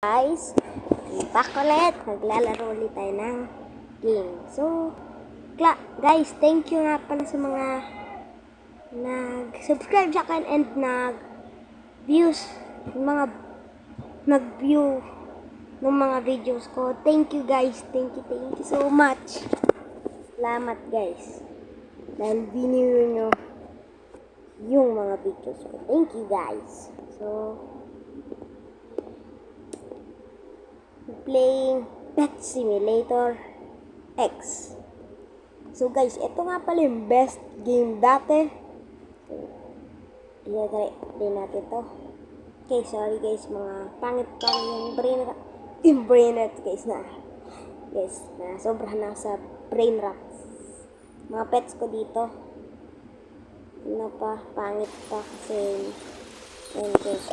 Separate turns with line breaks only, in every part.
Guys, back ulit. Maglalaro ulit tayo ng game. So, guys, thank you nga pala sa mga nag-subscribe sa akin and nag-views, nag-view ng mga videos ko. Thank you guys. Thank you so much. Salamat guys. Dahil biniro nyo yung mga videos ko. Thank you guys. So, playing Pet Simulator X. So guys, ito nga pala yung best game dati. Play natin to. Okay, sorry guys, mga pangit yung brain rot guys na sobrang na sa brain rot. Mga pets ko dito. Ano pa, pangit pa kasi yan guys.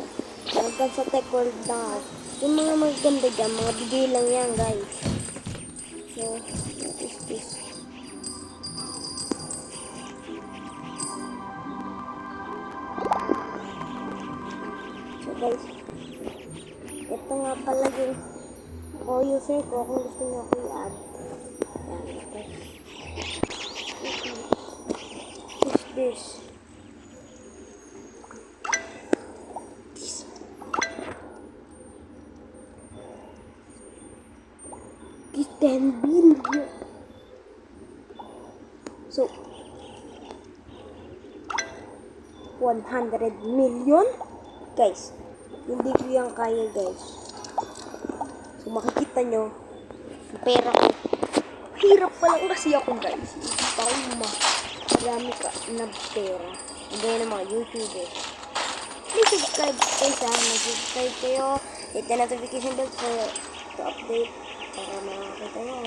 Hanggang sa tech world na yung mga maganda dyan, mga bigay lang yan guys. So, what is this? So guys, ito nga pala yung user ko kung gusto nyo ako i-add. Yan, ito. What is this? 10 billion. So, 100 million? Guys, hindi ko yan kaya guys. So, makikita nyo, pera ko. Hirap pa lang kasi ako guys. Hindi pa ako marami ka na pera. Gaya ng mga YouTubers. Please subscribe guys ha. Mag-subscribe kayo. Hit the notification bell to update. Para makakita nyo,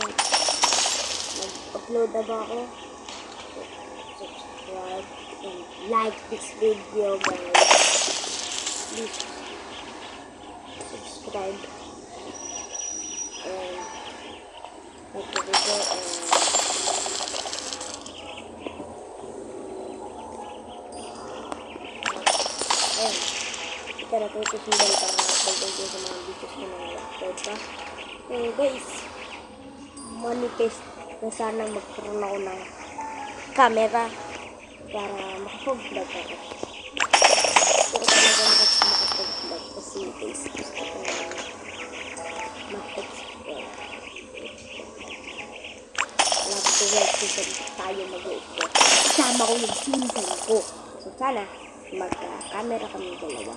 mag-upload na ba ako? Subscribe and like this video guys. Please subscribe and like the video and kita na po ito sundan para pag-video sa mga videos ko na upload pa. So guys, manifest na sana magkaroon ako ng camera para makapag-vlog ako. Pero talaga makapag-vlog kasi guys, gusto ko mag-explore. Love to work kasi tayo mag-explore. Kasama ko yung pinsan ko. So sana magka-camera kami dalawa.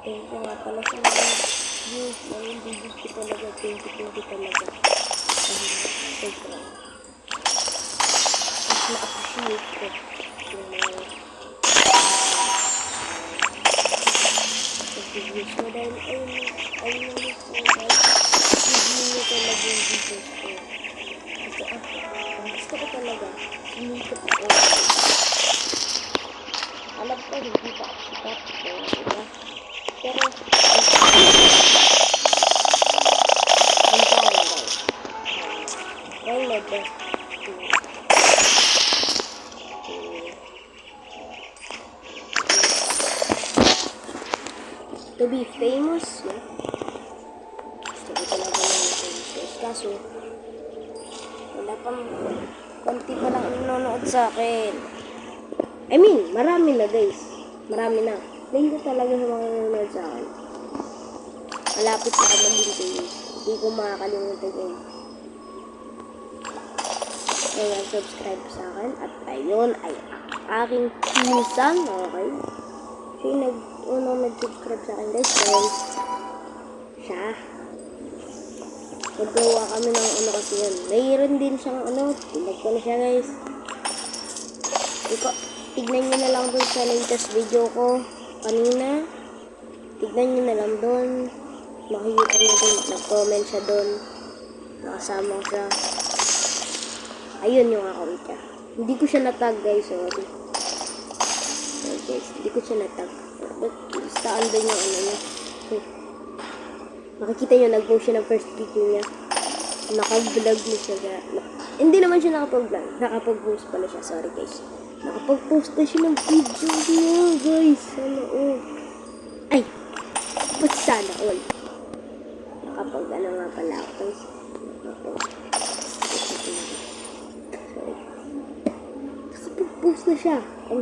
Thank you nga pala sa mga views na yung videos ko talaga. Thank you talaga. Sobrang mas na-appreciate ko yung mga videos ko dahil ayun yung guys, review nyo talaga yung videos ko kasi ang gusto ko talaga sinikip ko. Alam ko hindi pa ako sikat diba? Pero ang kaya guys, try my best to be famous, no? Gusto ko talaga ng famous kaso wala pang konti pa lang nanonood sa akin. I mean, marami na guys, marami na. Thank you talaga sa mga nanonood sa akin. Malapit na ako maging famous. Hindi ko makakalimutan yun. Kaya subscribe sa akin. At ayun ay aking pinsan. Okay. Siya yung nag-subscribe sa akin guys. Dahil siya. Naggawa kami ng kasi yan. Mayroon din siyang tinag ko na siya guys. Tignan nyo na lang dun sa latest video ko kanina. Tignan nyo na lang dun. Makikita nyo dun. Nag-comment siya dun. Nakasama siya. Ayun yung account niya. Hindi ko siya natag guys. Sorry. So guys, hindi ko siya natag. Basta andun yung niya. Makikita nyo, nag-post siya ng first video niya. Nakag-vlog niya siya. Hindi naman siya nakapag-vlog. Nakapag-post pala siya. Sorry guys. Nakapag-post na siya ng video niya, guys. Sana all. Ay! Ba't sana all? Nakapag ano nga pala ako, guys. Sorry. Nakapag-post na siya. I'm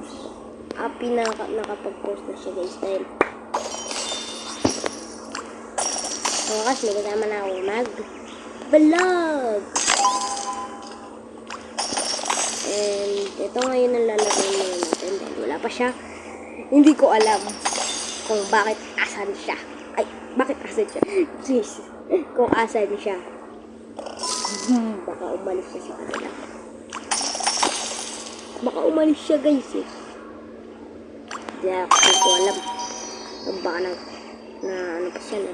happy na nakapag-post na siya, guys. Dahil sa wakas, may kasama na ako mag-vlog. And ito ngayon ang lalagay natin dahil wala pa siya. Hindi ko alam kung bakit asan siya. Ay, bakit asan siya? Jeez. Kung asan siya. Baka umalis siya sa kanila. Baka umalis siya, guys, eh. Hindi ko alam. Baka na ano pa siya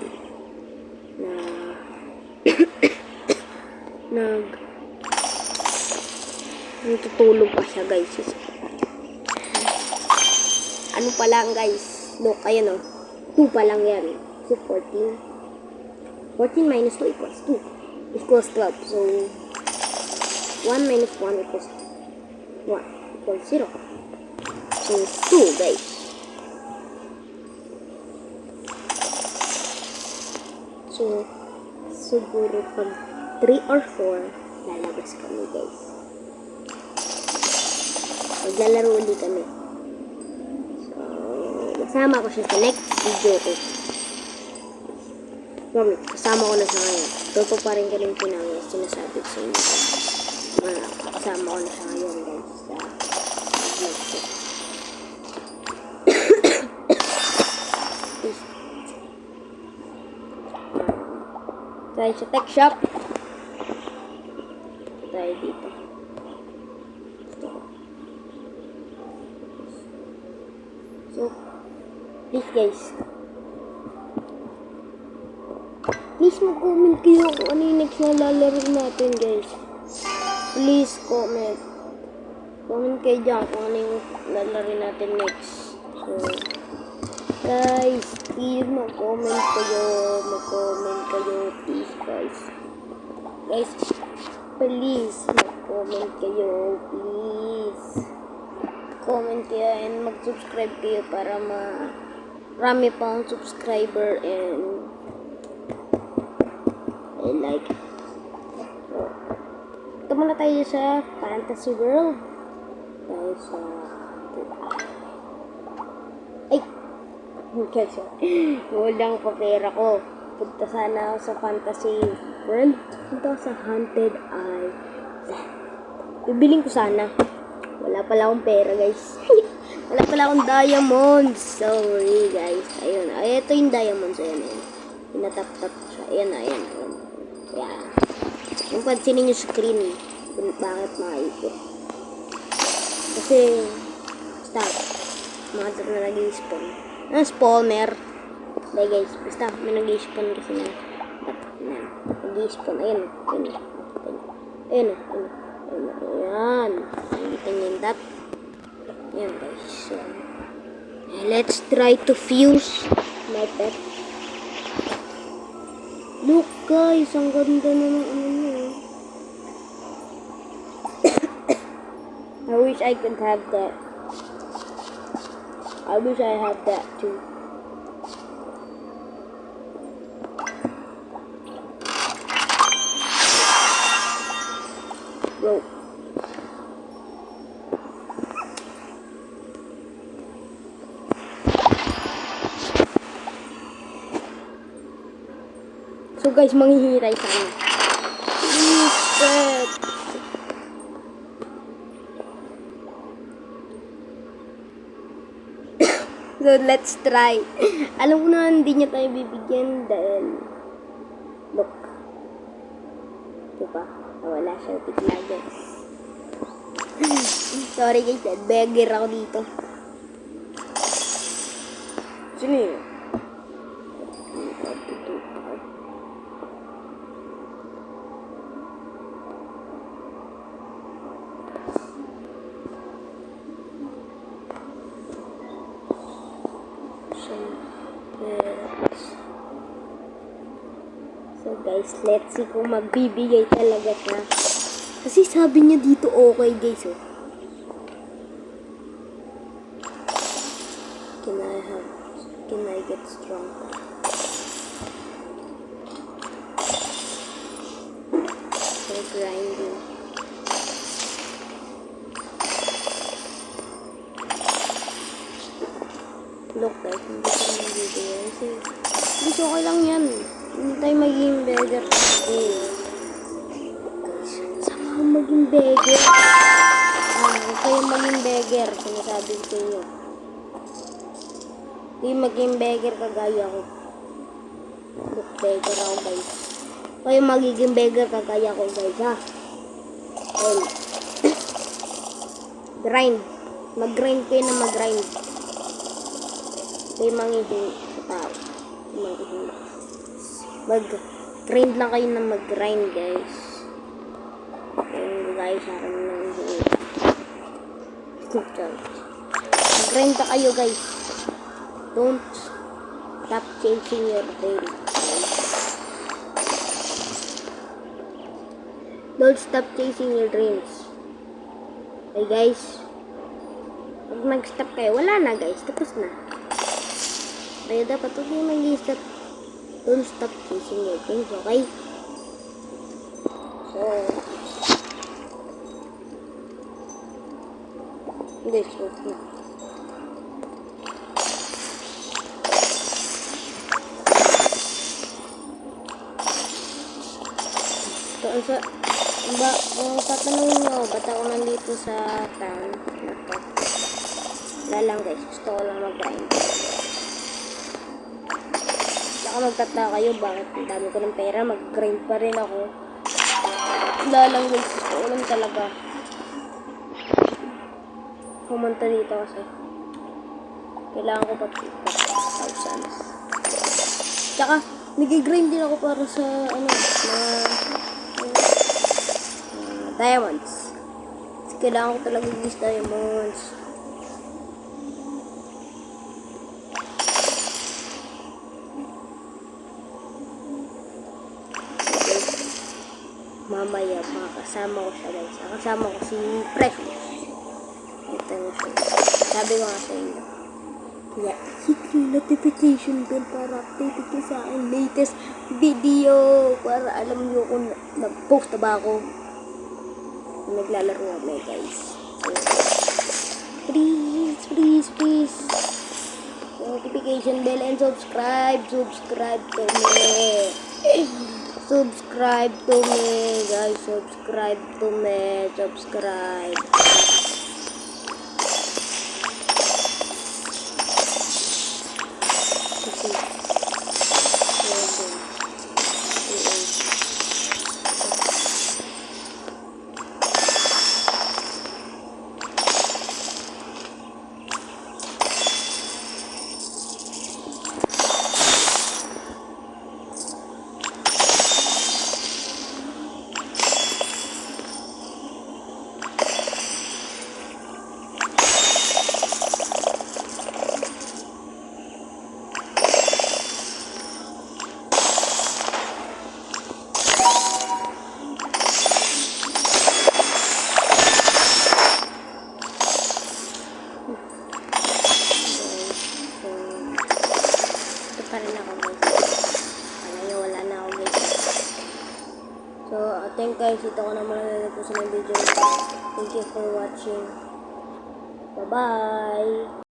natutulog pa siya, guys. Ano pa lang, guys. Look, ayan o. 2 pa lang yan. So, 14. 14 minus 2 equals 2. Equals 12. So, 1 minus 1 equals 1. Equals 0. So, 2, guys. So, siguro pag 3 or 4, lalabas kami, guys. Maglalaro ulit kami. So, kasama ko siya sa next video ko. Kasama ko na siya ngayon. Ito pa rin ka rin sinasabi ko sa inyo. Kasama ko na siya ngayon, guys. Sa vlog ko. Tayo sa tech shop. Tayo dito. So, please, guys. Please mag-comment kayo kung ano yung next na lalaro natin, guys. Please comment. Comment kayo dyan kung ano yung lalaro natin next. So, guys, please mag-comment kayo. Mag-comment kayo, please, guys. Guys, please mag-comment kayo, please. Comment kayo and mag-subscribe kayo para marami pa ang subscriber and like. So, ito muna tayo sa Fantasy World. Tayo sa ay! Okay, so walang pa pera ko. Punta sana ako sa Fantasy World. Punta sa Haunted Island. Bibiling ko sana. Wala pala akong pera, guys. Wala pala akong diamonds. Sorry, guys. Ayun. Ay, ito yung diamonds. Ayun, ayun. Pinatap-tap siya. Ayun, ayun. Ayun. Ayan. Yung pansinin yung screen. Kung bakit maikot. Kasi, stop. Mga na nag-i-spawn. Spawner. Dahil, guys. Basta, may nag-i-spawn kasi na. Nag-i-spawn. Ayun. Ayun. Ayun. Ayun. Ayan. Nakikita niyo yung dot. Ayan, guys. So, let's try to fuse my pet. Look, guys. Ang ganda na ng ano niya. I wish I could have that. I wish I had that too. Bro. So guys, manghihiray tayo. So let's try. Alam ko na hindi niya tayo bibigyan dahil look. Diba? Wala siya tigla, guys. Sorry, guys. Beggar ako dito. Sino yun? So guys, let's see kung magbibigay talaga siya. Kasi sabi niya dito okay, guys, oh. Can I get strong? For grinding. Look guys, hindi ko na nabibigyan kasi gusto okay lang yan. Hindi tayo maging beggar. Guys, sama akong maging beggar. Huwag kayong maging beggar. Sinasabi ko sa inyo. Hindi maging beggar kagaya ko. Look, beggar ako guys. Kayo magiging beggar kagaya ko guys ha. And grind. Mag-grind kayo na mag-grind. Kayo manghihingi sa tao. Manghihingi. Mag-grind lang kayo na mag-grind guys. And guys, akin na nanghihingi. Mag-grind ka kayo guys. Don't stop chasing your dream. Don't stop chasing your dreams. Okay guys. Pag nag-stop kayo, wala na guys. Tapos na. Kaya dapat huwag yung mag-stop. Don't stop chasing your dreams, okay? So, guys, wag na. Tatanungin nyo, ba't ako nandito sa town? Wala lang guys, gusto ko lang mag-grind. Baka magtataka kayo, bakit ang dami ko ng pera, mag-grind pa rin ako. Wala lang guys, gusto ko lang talaga pumunta dito kasi kailangan ko pa 1,000. Tsaka, nag-grind din ako para sa diamonds. Kasi kailangan ko talaga guys diamonds. Okay. Mamaya makakasama ko siya guys. Kasama ko si Precious. Ito na siya. Sabi ko nga sa inyo. Kaya hit yung notification bell para update ko sa aking latest video. Para alam nyo kung nag-post na ba ako. Naglalaro kami guys. So, please notification bell and subscribe to me guys, subscribe. So, I think guys, ito ko naman nalalapusin ng video. Thank you for watching. Bye-bye!